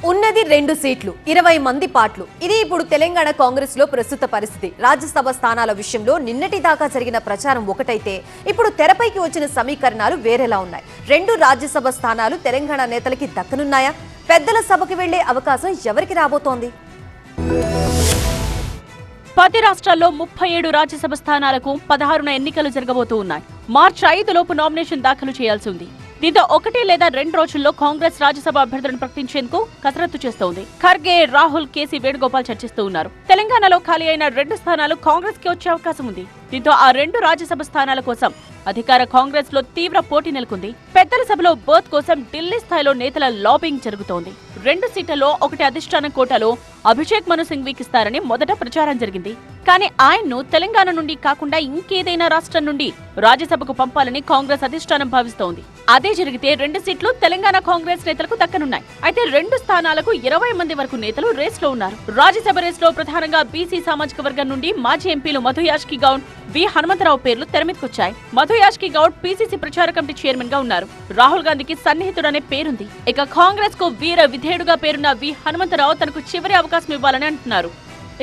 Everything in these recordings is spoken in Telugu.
ఉన్నది 2 సీట్లు 20 మంది పాటలు. ఇది ఇప్పుడు తెలంగాణ కాంగ్రెస్ లో ప్రస్తుత పరిస్థితి. రాజ్యసభ స్థానాల విషయంలో నిన్నటి దాకా జరిగిన ప్రచారం ఒకటైతే ఇప్పుడు తెరపైకి వచ్చిన సమీకరణాలు వేరేలా ఉన్నాయి. 2 రాజ్యసభ స్థానాలు తెలంగాణ నేతలకి దక్కనున్నాయా? పెద్దల సభకి వెళ్లే అవకాశం ఎవరికి రాబోతోంది? 10 రాష్ట్రాల్లో 37 రాజ్యసభ స్థానాలకు 16న ఎన్నికలు జరగబోతూ ఉన్నాయి. మార్చి 5 లోపు నామినేషన్ దాఖలు చేయాల్సి ఉంది. దీంతో 1 లేదా 2 రోజుల్లో కాంగ్రెస్ రాజ్యసభ అభ్యర్థులను ప్రకటించేందుకు కసరత్తు చేస్తోంది. ఖర్గే, రాహుల్, కేసీ వేణుగోపాల్ చర్చిస్తూ ఉన్నారు. తెలంగాణలో ఖాళీ అయిన 2 స్థానాలు కాంగ్రెస్ కి వచ్చే అవకాశం ఉంది. దీంతో ఆ 2 రాజ్యసభ స్థానాల కోసం అధికార కాంగ్రెస్ లో తీవ్ర పోటీ నెలకొంది. పెద్దల సభలో బర్త్ కోసం ఢిల్లీ స్థాయిలో నేతల లాబింగ్ జరుగుతోంది. 2 సీట్లలో ఒకటి అధిష్టానం కోటాలో అభిషేక్ మను సింఘ్వీకి ఇస్తారని మొదట ప్రచారం జరిగింది. కానీ ఆయన్ను తెలంగాణ నుండి కాకుండా ఇంకేదైనా రాష్ట్రం నుండి రాజ్యసభకు పంపాలని కాంగ్రెస్ అధిష్టానం భావిస్తోంది. అదే జరిగితే 2 సీట్లు తెలంగాణ కాంగ్రెస్ నేతలకు దక్కనున్నాయి. అయితే 2 స్థానాలకు 20 మంది వరకు నేతలు రేస్ లో ఉన్నారు. రాజ్యసభ రేస్ లో ప్రధానంగా బీసీ సామాజిక వర్గం నుండి మాజీ ఎంపీలు మధు యాష్కి గౌడ్, వి హనుమంతరావు పేర్లు తెరమీదకొచ్చాయి. మధు యాష్కి గౌడ్ పీసీసీ ప్రచార కమిటీ చైర్మన్ గా ఉన్నారు. రాహుల్ గాంధీకి సన్నిహితుడనే పేరుంది. ఇక కాంగ్రెస్ కు వీర విధేయుడుగా పేరున్న వి హనుమంతరావు తనకు చివరి అవకాశం ఇవ్వాలని అంటున్నారు.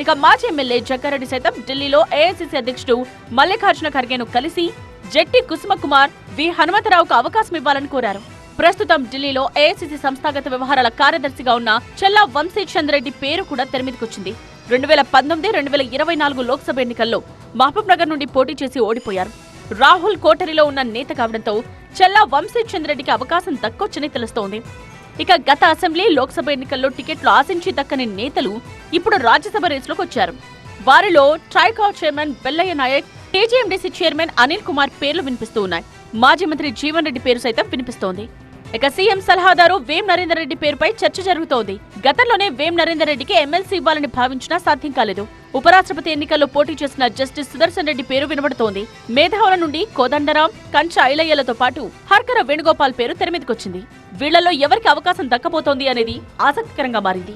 ఇక మాజీ ఎమ్మెల్యే జగ్గారెడ్డి సైతం ఢిల్లీలో ఏఐసీసీ అధ్యక్షుడు మల్లికార్జున ఖర్గేను కలిసి జట్టి కుసుమ కుమార్ వి హనుమంతరావుకు అవకాశం ఇవ్వాలని కోరారు. ప్రస్తుతం ఢిల్లీలో ఏఐసీసీ సంస్థాగత వ్యవహారాల కార్యదర్శిగా ఉన్న చెల్లా వంశీచంద్రెడ్డి పేరు కూడా తెరమీదకొచ్చింది. 2019-2024 లోక్సభ ఎన్నికల్లో మహబూబ్ నగర్ నుండి పోటీ చేసి ఓడిపోయారు. రాహుల్ కోటరిలో ఉన్న నేత కావడంతో చెల్లా వంశీచంద్రెడ్డికి అవకాశం దక్కొచ్చని తెలుస్తోంది. ఇక గత అసెంబ్లీ, లోక్సభ ఎన్నికల్లో టికెట్లు ఆశించి దక్కని నేతలు ఇప్పుడు రాజ్యసభ రేసులోకి వచ్చారు. వారిలో TRICOR chairman Bellaiah Naik, TGMDC chairman Anil Kumar పేర్లు వినిపిస్తూ ఉన్నాయి. మాజీ మంత్రి జీవన్ రెడ్డి పేరు సైతం వినిపిస్తోంది. ఇక సీఎం సలహాదారు వేం నరేందర్ రెడ్డి పేరుపై చర్చ జరుగుతోంది. గతంలోనే వేం నరేందర్ రెడ్డికి ఎమ్మెల్సీ ఇవ్వాలని భావించినా సాధ్యం కాలేదు. ఉపరాష్ట్రపతి ఎన్నికల్లో పోటీ చేసిన జస్టిస్ సుదర్శన్ రెడ్డి పేరు వినబడుతోంది. మేధావుల నుండి కోదండరాం, కంచ ఐలయ్యలతో పాటు హర్కర వేణుగోపాల్ పేరు తెరమీదకొచ్చింది. వీళ్లలో ఎవరికి అవకాశం దక్కబోతోంది అనేది ఆసక్తికరంగా మారింది.